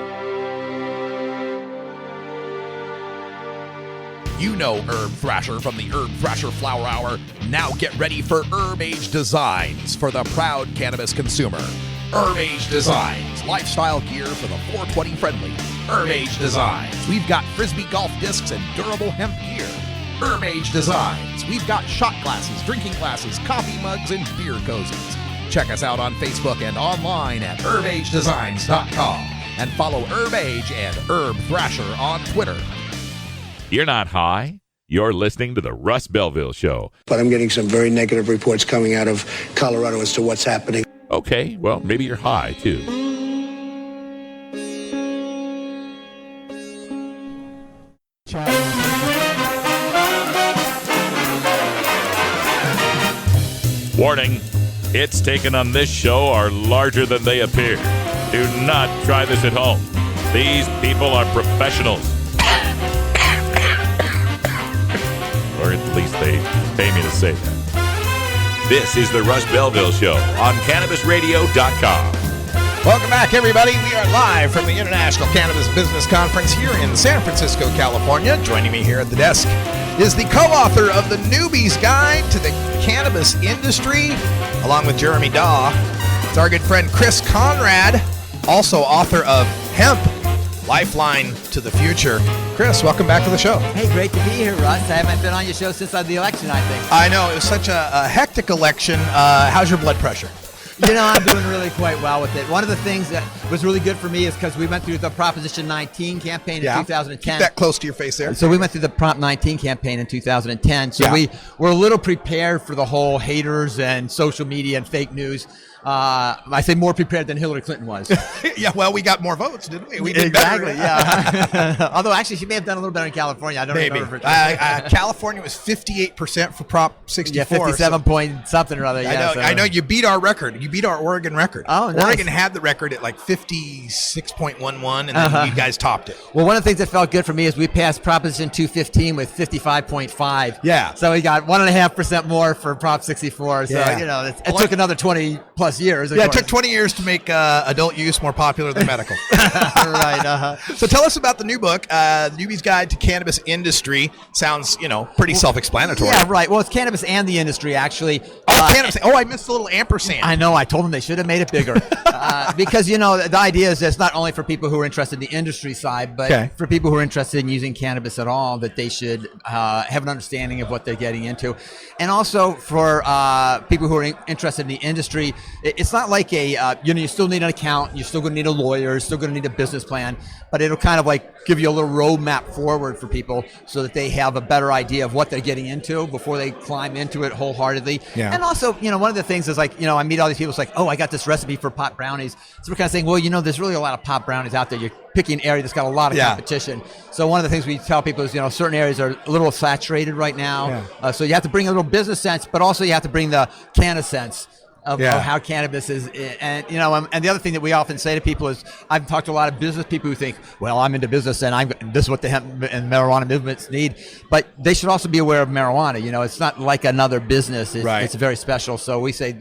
O: You know Herb Thrasher from the Herb Thrasher Flower Hour. Now get ready for Herb Age Designs for the proud cannabis consumer. Herb Age Designs, lifestyle gear for the 420 friendly. Herb Age Designs, we've got Frisbee golf discs and durable hemp gear. Herb Age Designs, we've got shot glasses, drinking glasses, coffee mugs, and beer cozies. Check us out on Facebook and online at herbagedesigns.com. And follow Herb Age and Herb Thrasher on Twitter.
Q: You're not high. You're listening to the Russ Belville Show.
R: But I'm getting some very negative reports coming out of Colorado as to what's happening.
Q: Okay, well, maybe you're high, too. Warning, hits taken on this show are larger than they appear. Do not try this at home. These people are professionals. Or at least they pay me to say that. This is the Russ Belville Show on CannabisRadio.com.
O: Welcome back, everybody. We are live from the International Cannabis Business Conference here in San Francisco, California. Joining me here at the desk is the co-author of The Newbie's Guide to the Cannabis Industry, along with Jeremy Daw. It's our good friend Chris Conrad, also author of Hemp, Lifeline to the Future. Chris, welcome back to the show.
S: Hey, great to be here, Russ. I haven't been on your show since the election, I think.
O: I know. It was such a hectic election. How's your blood pressure?
S: You know, I'm doing really quite well with it. One of the things that was really good for me is because we went through the Proposition 19 campaign in 2010.
O: Keep that close to your face there.
S: So we went through the Prop 19 campaign in 2010. So we were a little prepared for the whole haters and social media and fake news. I say more prepared than Hillary Clinton was.
O: Yeah, well, we got more votes, didn't we? We
S: did exactly, better. Yeah. Although, actually, she may have done a little better in California. I don't remember.
O: California was 58% for Prop 64.
S: Yeah, 57 point something or other. Yeah,
O: I know. You beat our record. You beat our Oregon record.
S: Oh, nice.
O: Oregon had the record at like 56.11, and then you guys topped it.
S: Well, one of the things that felt good for me is we passed Proposition 215 with 55.5.
O: Yeah.
S: So we got 1.5% more for Prop 64. So, you know, it took another 20 plus years.
O: Yeah, it took 20 years to make adult use more popular than medical.
S: Right.
O: So tell us about the new book, The Newbie's Guide to Cannabis Industry. Sounds, pretty self-explanatory.
S: Yeah, right. Well, it's cannabis and the industry, actually.
O: Cannabis. Oh, I missed the little ampersand.
S: I know. I told them they should have made it bigger. Because, the idea is it's not only for people who are interested in the industry side, but for people who are interested in using cannabis at all, that they should have an understanding of what they're getting into. And also for people who are interested in the industry, it's not like you still need an accountant, you're still going to need a lawyer, you're still going to need a business plan, but it'll kind of like give you a little roadmap forward for people so that they have a better idea of what they're getting into before they climb into it wholeheartedly.
O: Yeah.
S: And also, one of the things is like, I meet all these people, it's like, oh, I got this recipe for pot brownies. So we're kind of saying, well, there's really a lot of pot brownies out there. You're picking an area that's got a lot of competition. So one of the things we tell people is, certain areas are a little saturated right now. So you have to bring a little business sense, but also you have to bring the canna sense of how cannabis is. And and the other thing that we often say to people is, I've talked to a lot of business people who think, well, I'm into business and this is what the hemp and marijuana movements need, but they should also be aware of marijuana. It's not like another business. It's very special. So we say,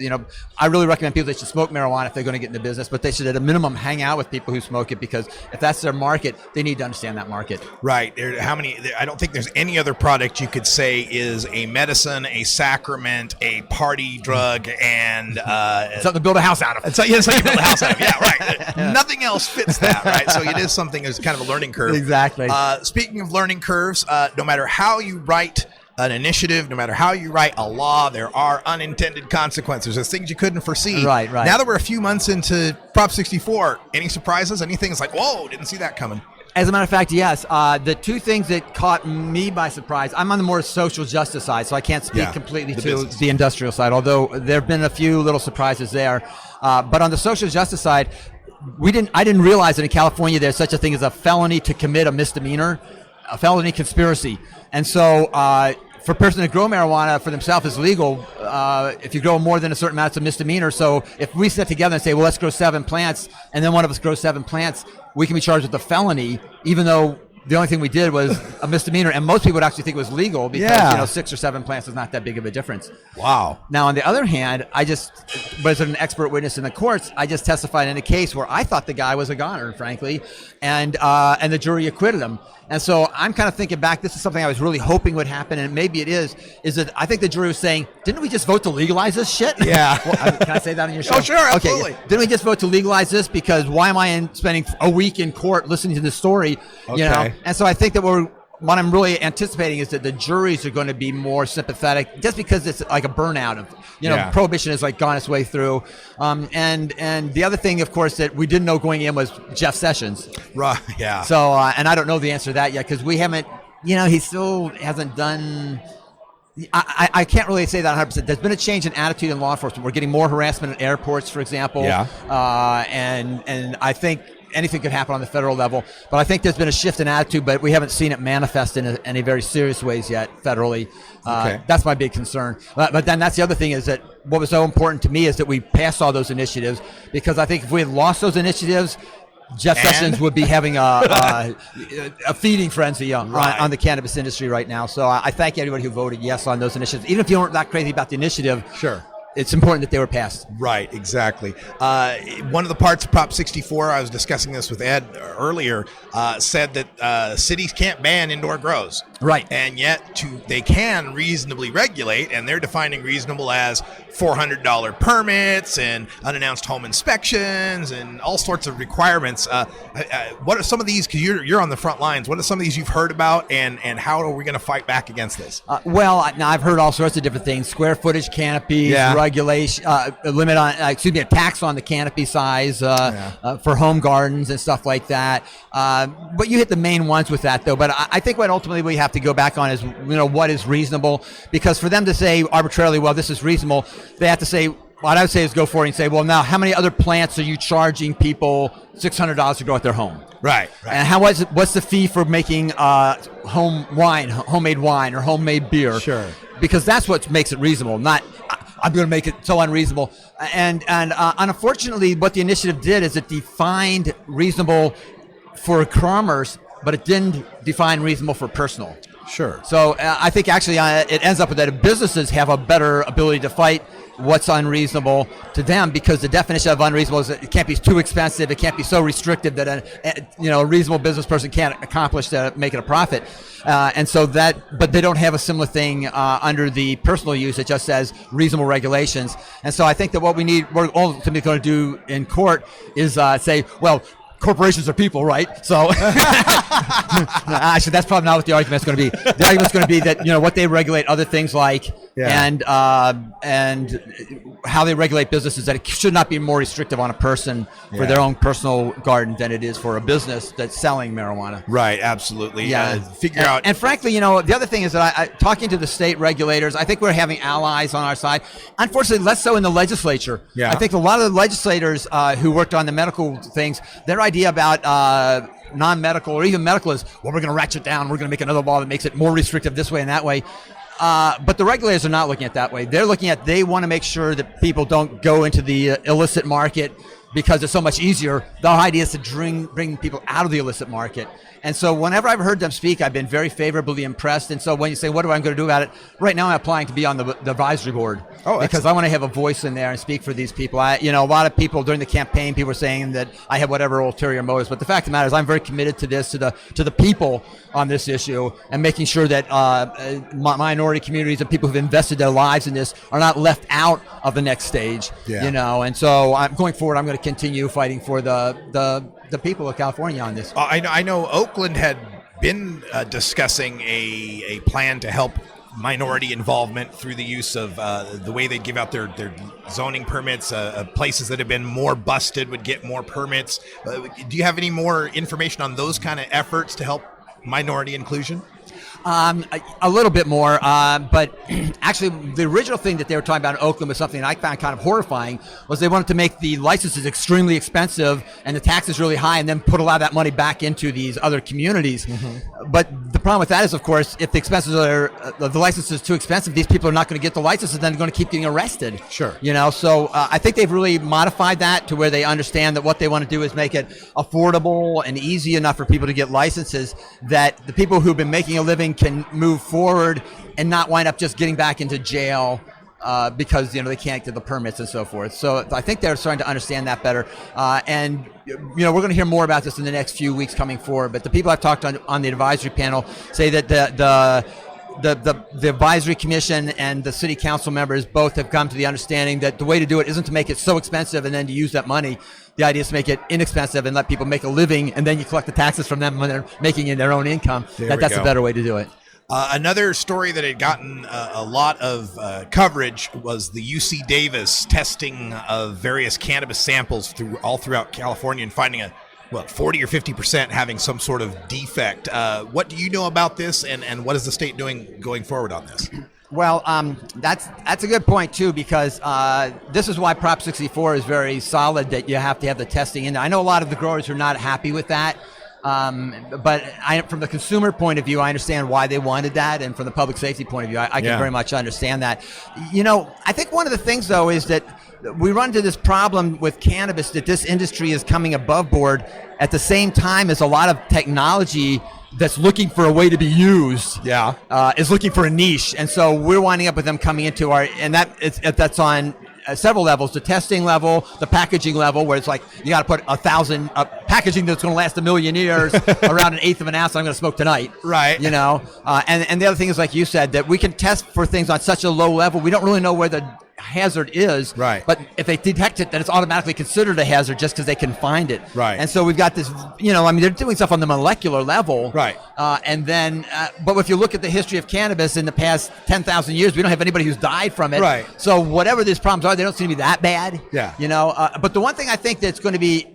S: I really recommend people, they should smoke marijuana if they're going to get into business, but they should at a minimum hang out with people who smoke it, because if that's their market, they need to understand that market.
O: Right. I don't think there's any other product you could say is a medicine, a sacrament, a party drug, and
S: something to build a house out of.
O: Something you build a house out of. Yeah, right. Nothing else fits that, right? So it is something that's kind of a learning curve.
S: Exactly.
O: Speaking of learning curves, no matter how you write an initiative, no matter how you write a law, there are unintended consequences. There's things you couldn't foresee.
S: Right.
O: Now that we're a few months into Prop 64, any surprises? Anything that's like, whoa, didn't see that coming?
S: As a matter of fact, yes. The two things that caught me by surprise, I'm on the more social justice side, so I can't speak completely to the industrial side, although there have been a few little surprises there. But on the social justice side, I didn't realize that in California there's such a thing as a felony to commit a misdemeanor, a felony conspiracy. And so for a person to grow marijuana for themselves is legal if you grow more than a certain amount, it's a misdemeanor. So if we sit together and say, well, let's grow 7 plants, and then one of us grows 7 plants, we can be charged with a felony, even though the only thing we did was a misdemeanor, and most people would actually think it was legal because 6 or 7 plants is not that big of a difference.
O: Wow.
S: Now, on the other hand, I just was an expert witness in the courts. I just testified in a case where I thought the guy was a goner, frankly, and the jury acquitted him. And so I'm kind of thinking back, this is something I was really hoping would happen, and maybe it is that I think the jury was saying, didn't we just vote to legalize this shit?
O: Yeah.
S: Well, can I say that on your show?
O: Oh, sure, absolutely.
S: Okay. Didn't we just vote to legalize this? Because why am I spending a week in court listening to this story?
O: Okay.
S: You know? And so I think that what I'm really anticipating is that the juries are going to be more sympathetic, just because it's like a burnout of, prohibition has like gone its way through. And the other thing, of course, that we didn't know going in was Jeff Sessions.
O: Right. Yeah.
S: So, and I don't know the answer to that yet, because we haven't, he still hasn't done. I can't really say that 100%. There's been a change in attitude in law enforcement. We're getting more harassment at airports, for example.
O: Yeah.
S: And I think anything could happen on the federal level, but I think there's been a shift in attitude, but we haven't seen it manifest in any very serious ways yet federally.
O: Okay.
S: That's my big concern. But then that's the other thing, is that what was so important to me is that we passed all those initiatives, because I think if we had lost those initiatives, Jeff Sessions would be having a feeding frenzy on the cannabis industry right now. So I thank everybody who voted yes on those initiatives. Even if you weren't that crazy about the initiative,
O: sure,
S: it's important that they were passed.
O: Right, exactly. One of the parts of Prop 64, I was discussing this with Ed earlier, said that cities can't ban indoor grows.
S: Right.
O: And yet they can reasonably regulate, and they're defining reasonable as $400 permits and unannounced home inspections and all sorts of requirements. What are some of these, because you're on the front lines, what are some of these you've heard about, and how are we going to fight back against this?
S: Well, now I've heard all sorts of different things: square footage canopies, regulation, a tax on the canopy size for home gardens and stuff like that. But you hit the main ones with that, though. But I think what ultimately we have to go back on is, what is reasonable, because for them to say arbitrarily, well, this is reasonable, they have to say, what I would say is go for it and say, well, now how many other plants are you charging people $600 to grow at their home?
O: Right.
S: And what's the fee for making homemade wine or homemade beer?
O: Sure.
S: Because that's what makes it reasonable, not I'm going to make it so unreasonable. And unfortunately, what the initiative did is it defined reasonable for commerce, but it didn't define reasonable for personal.
O: Sure.
S: So I think actually it ends up with that if businesses have a better ability to fight what's unreasonable to them, because the definition of unreasonable is that it can't be too expensive, it can't be so restrictive that a reasonable business person can't accomplish to make it a profit. But they don't have a similar thing under the personal use. It just says reasonable regulations. And so I think that what we're ultimately going to do in court is say, well, corporations are people, right? So actually, that's probably not what the argument's going to be. The argument's going to be that what they regulate other things like, and how they regulate businesses, that it should not be more restrictive on a person for their own personal garden than it is for a business that's selling marijuana.
O: Right, absolutely.
S: Yeah,
O: figure out.
S: And frankly, the other thing is that talking to the state regulators, I think we're having allies on our side. Unfortunately, less so in the legislature.
O: Yeah.
S: I think a lot of the legislators who worked on the medical things, their idea about non-medical or even medical is, well, we're going to ratchet down. We're going to make another law that makes it more restrictive this way and that way. But the regulators are not looking at that way. They're looking at, they want to make sure that people don't go into the illicit market because it's so much easier. The idea is to bring people out of the illicit market. And so whenever I've heard them speak, I've been very favorably impressed. And so when you say, what am I going to do about it? Right now I'm applying to be on the advisory board.
O: Oh,
S: because I want to have a voice in there and speak for these people. A lot of people during the campaign, people were saying that I have whatever ulterior motives. But the fact of the matter is I'm very committed to this, to the people on this issue, and making sure that minority communities and people who've invested their lives in this are not left out of the next stage.
O: Yeah.
S: And so I'm going forward. I'm going to continue fighting for the people of California on this.
O: I know Oakland had been discussing a plan to help minority involvement through the use of the way they give out their zoning permits. Places that have been more busted would get more permits. Do you have any more information on those kind of efforts to help minority inclusion?
S: A little bit more, but actually the original thing that they were talking about in Oakland was something that I found kind of horrifying, was they wanted to make the licenses extremely expensive and the taxes really high and then put a lot of that money back into these other communities. But the problem with that is, of course, if the expenses are, the license is too expensive, these people are not going to get the licenses, then they're going to keep getting arrested.
O: Sure.
S: So I think they've really modified that to where they understand that what they want to do is make it affordable and easy enough for people to get licenses that the people who've been making a living can move forward and not wind up just getting back into jail because they can't get the permits and so forth. So I think they're starting to understand that better. And we're going to hear more about this in the next few weeks coming forward. But the people I've talked on the advisory panel say that the advisory commission and the city council members both have come to the understanding that the way to do it isn't to make it so expensive and then to use that money. The idea is to make it inexpensive and let people make a living, and then you collect the taxes from them when they're making in their own income. That's a better way to do it.
O: Another story that had gotten a lot of coverage was the UC Davis testing of various cannabis samples throughout California and finding 40 or 50% having some sort of defect. What do you know about this, and what is the state doing going forward on this?
S: Well, that's a good point too, because this is why Prop 64 is very solid, that you have to have the testing in there. I know a lot of the growers are not happy with that. But from the consumer point of view, I understand why they wanted that, and from the public safety point of view, I can very much understand that. I think one of the things, though, is that we run into this problem with cannabis, that this industry is coming above board at the same time as a lot of technology that's looking for a way to be used is looking for a niche. And so we're winding up with them coming into that's on several levels: the testing level, the packaging level, where it's like you got to put 1,000 packaging that's going to last 1,000,000 years around 1/8 of an ounce. I'm going to smoke tonight,
O: right?
S: And the other thing is, like you said, that we can test for things on such a low level. We don't really know where the hazard is,
O: right?
S: But if they detect it, then it's automatically considered a hazard just because they can find it,
O: right?
S: And so we've got this, they're doing stuff on the molecular level,
O: right?
S: And then, but if you look at the history of cannabis in the past 10,000 years, we don't have anybody who's died from it,
O: right?
S: So whatever these problems are, they don't seem to be that bad,
O: yeah.
S: But the one thing I think that's going to be,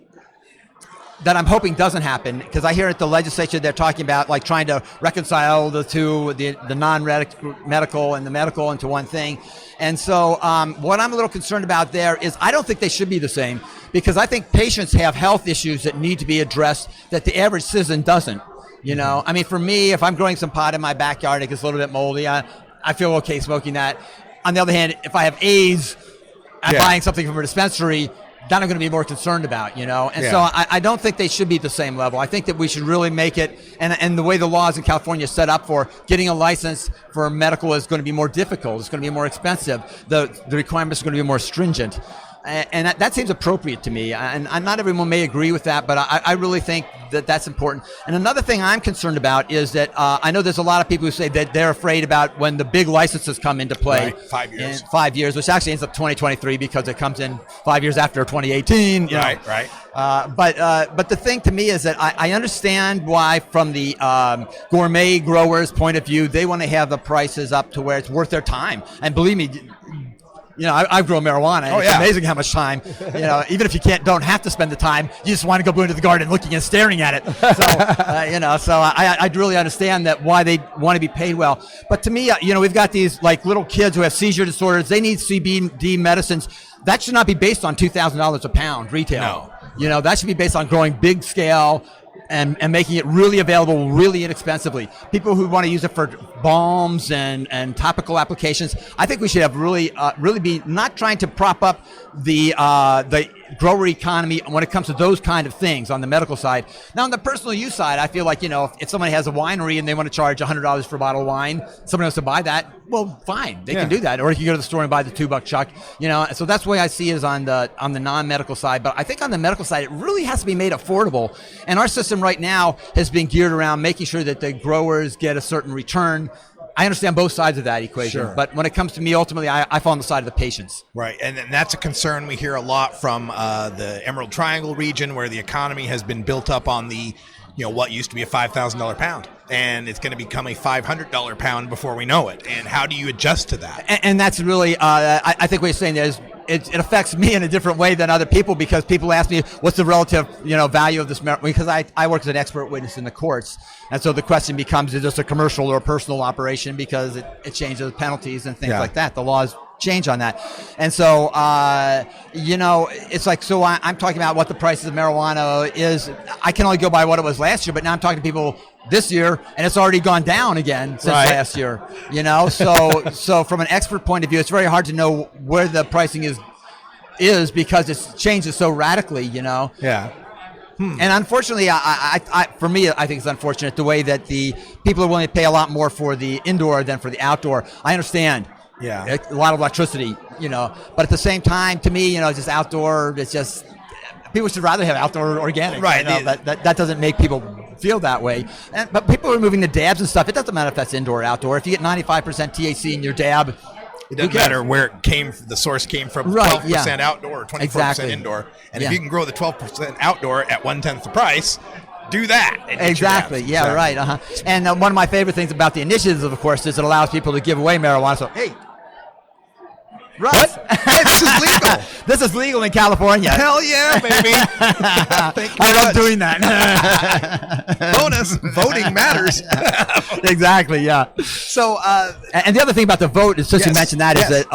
S: that I'm hoping doesn't happen, because I hear at the legislature they're talking about like trying to reconcile the two, the non-medical and the medical into one thing. And so what I'm a little concerned about there is I don't think they should be the same, because I think patients have health issues that need to be addressed that the average citizen doesn't. I mean, for me, if I'm growing some pot in my backyard, it gets a little bit moldy, I feel okay smoking that. On the other hand, if I have AIDS, I'm buying something from a dispensary, that I'm going to be more concerned about, And so I don't think they should be the same level. I think that we should really make it, and the way the laws in California are set up for getting a license for medical is going to be more difficult. It's going to be more expensive. The requirements are going to be more stringent. And that seems appropriate to me. And not everyone may agree with that, but I really think that that's important. And another thing I'm concerned about is that I know there's a lot of people who say that they're afraid about when the big licenses come into play.
O: Right. 5 years.
S: In 5 years, which actually ends up 2023 because it comes in 5 years after 2018.
O: Right.
S: But the thing to me is that I understand why, from the gourmet growers' point of view, they want to have the prices up to where it's worth their time. And believe me, I've grown marijuana. And it's amazing how much time, even if you don't have to spend the time, you just want to go into the garden looking and staring at it. So, so I really understand that why they want to be paid well. But to me, we've got these like little kids who have seizure disorders. They need CBD medicines. That should not be based on $2,000 a pound retail. No. That should be based on growing big scale and making it really available, really inexpensively. People who want to use it for balms and topical applications, I think we should have really be not trying to prop up the grower economy when it comes to those kind of things on the medical side. Now, on the personal use side, I feel like, if somebody has a winery and they want to charge $100 for a bottle of wine, someone wants to buy that, well, fine, they can do that. Or you can go to the store and buy the $2 chuck. So that's the way I see it, is on the non-medical side. But I think on the medical side, it really has to be made affordable. And our system right now has been geared around making sure that the growers get a certain return. I understand both sides of that equation,
O: sure.
S: But when it comes to me, ultimately, I fall on the side of the patients.
O: Right, and that's a concern we hear a lot from the Emerald Triangle region, where the economy has been built up on the what used to be a $5,000 pound, and it's going to become a $500 pound before we know it. And how do you adjust to that?
S: And that's really, I think what you're saying is it affects me in a different way than other people, because people ask me what's the relative value of this marijuana, because I work as an expert witness in the courts, and so the question becomes, is this a commercial or a personal operation, because it changes penalties and things like that. The laws change on that. And so it's like, so I'm talking about what the prices of marijuana is. I can only go by what it was last year, but now I'm talking to people this year, and it's already gone down again since last year. So from an expert point of view, it's very hard to know where the pricing is because it changes so radically. And unfortunately, for me, I think it's unfortunate the way that the people are willing to pay a lot more for the indoor than for the outdoor. I understand. Yeah, a lot of electricity, but at the same time, to me, just outdoor, it's just, people should rather have outdoor organic. Right. That doesn't make people feel that way. But people are removing the dabs and stuff. It doesn't matter if that's indoor or outdoor. If you get 95% THC in your dab,
O: it doesn't matter where it came, the source came from, 12% outdoor or 24% indoor. And if you can grow the 12% outdoor at 1/10 the price, do that.
S: Exactly. Yeah, right. And one of my favorite things about the initiatives, of course, is it allows people to give away marijuana. So, hey, Russ.
O: Hey, this is legal.
S: This is legal in California.
O: Hell yeah, baby.
S: I love doing that.
O: Bonus, voting matters.
S: Exactly, yeah. So, and the other thing about the vote is, since you mentioned that, is that,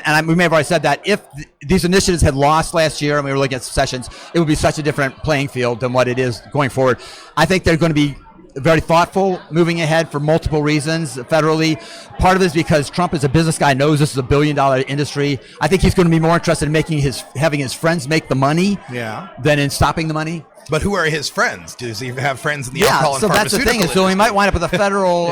S: and we may have already said that, if these initiatives had lost last year and we were looking at sessions, it would be such a different playing field than what it is going forward. I think they're going to be very thoughtful moving ahead for multiple reasons federally. Part of it is because Trump is a business guy, knows this is $1 billion industry. I think he's going to be more interested in having his friends make the money than in stopping the money.
O: But who are his friends? Does he have friends in the alcohol and pharmaceutical
S: that's the thing.
O: industry?
S: So he might wind up with a federal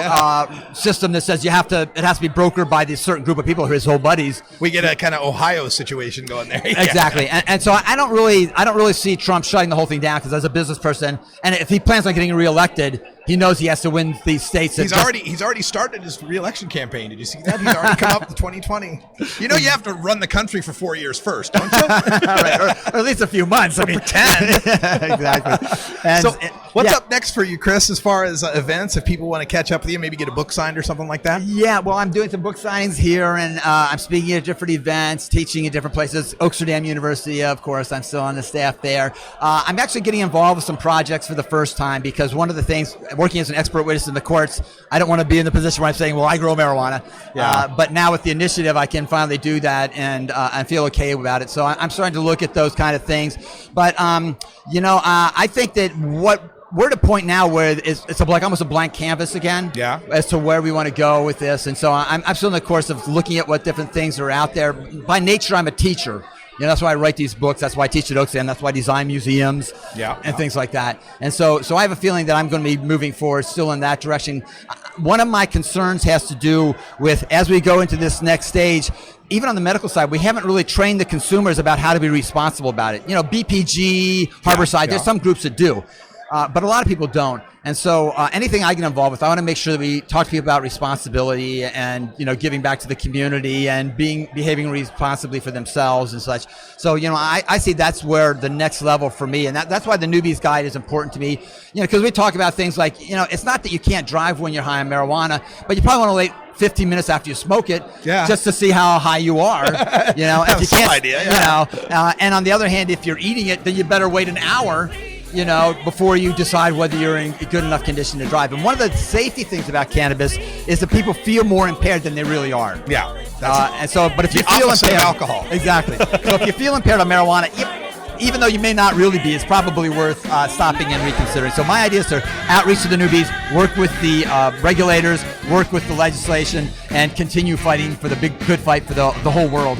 S: system that says it has to be brokered by this certain group of people, his whole buddies.
O: We get a kind of Ohio situation going there.
S: Exactly. And so I don't really see Trump shutting the whole thing down, because as a business person, and if he plans on getting reelected, he knows he has to win these states.
O: He's already started his re-election campaign. Did you see that? He's already come up to 2020. You have to run the country for 4 years first, don't you?
S: Right, or at least a few months.
O: I mean, pretend.
S: Exactly. And,
O: so what's up next for you, Chris, as far as events? If people want to catch up with you, maybe get a book signed or something like that?
S: Yeah, well, I'm doing some book signings here, and I'm speaking at different events, teaching at different places. Oaksterdam University, of course, I'm still on the staff there. I'm actually getting involved with some projects for the first time, because one of the things, working as an expert witness in the courts, I don't want to be in the position where I'm saying, well, I grow marijuana. But now with the initiative, I can finally do that, and I feel okay about it. So I'm starting to look at those kind of things. But, I think that we're at a point now where it's almost a blank canvas again as to where we want to go with this. And so I'm still in the course of looking at what different things are out there. By nature, I'm a teacher. That's why I write these books. That's why I teach at Oaksterdam. That's why I design museums and things like that. And so I have a feeling that I'm going to be moving forward still in that direction. One of my concerns has to do with, as we go into this next stage, even on the medical side, we haven't really trained the consumers about how to be responsible about it. BPG, Harborside, there's some groups that do. But a lot of people don't. And so anything I get involved with, I want to make sure that we talk to people about responsibility and, giving back to the community and behaving responsibly for themselves and such. So, I see that's where the next level for me, and that's why the Newbie's Guide is important to me, because we talk about things like, it's not that you can't drive when you're high on marijuana, but you probably want to wait 15 minutes after you smoke it just to see how high you are, if you can't,
O: idea,
S: and on the other hand, if you're eating it, then you better wait an hour before you decide whether you're in good enough condition to drive. And one of the safety things about cannabis is that people feel more impaired than they really are.
O: Yeah.
S: But if you feel impaired,
O: alcohol.
S: Exactly. So if you feel impaired on marijuana, even though you may not really be, it's probably worth stopping and reconsidering. So my idea is to outreach to the newbies, work with the regulators, work with the legislation, and continue fighting for the good fight for the whole world.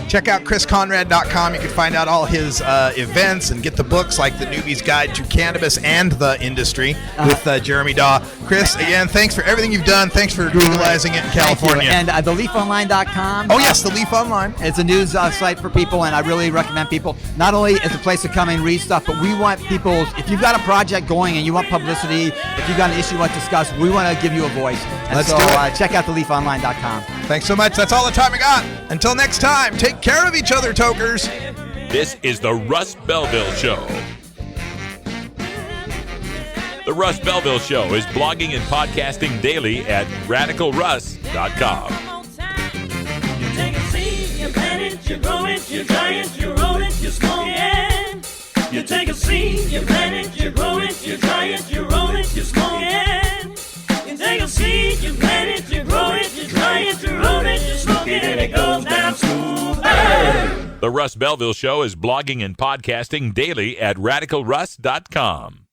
O: Check out chrisconrad.com. You can find out all his events and get the books like The Newbie's Guide to Cannabis and the Industry with Jeremy Daw. Chris, again, thanks for everything you've done. Thanks for legalizing it in California.
S: And theleafonline.com.
O: Oh, yes, The Leaf Online.
S: It's a news site for people, and I really recommend people, not only as a place to come and read stuff, but we want people, if you've got a project going and you want publicity, if you've got an issue you want to discuss, we want to give you a voice. And
O: Let's do it.
S: Check out theleafonline.com.
O: Thanks so much. That's all the time we got. Until next time, take care of each other, Tokers.
Q: This is the Russ Belville Show. The Russ Belville Show is blogging and podcasting daily at radicalruss.com.
T: You take a seed, you plant it, you grow it, you dry it, you roll it, you smoke it. You take a seed, you plant it, you grow it, you dry it, you roll it, you smoke it. You take a seed, you plant it, you grow it, you dry it, you roll it, you smoke it, and it goes down smooth.
Q: The Russ Belville Show is blogging and podcasting daily at radicalruss.com.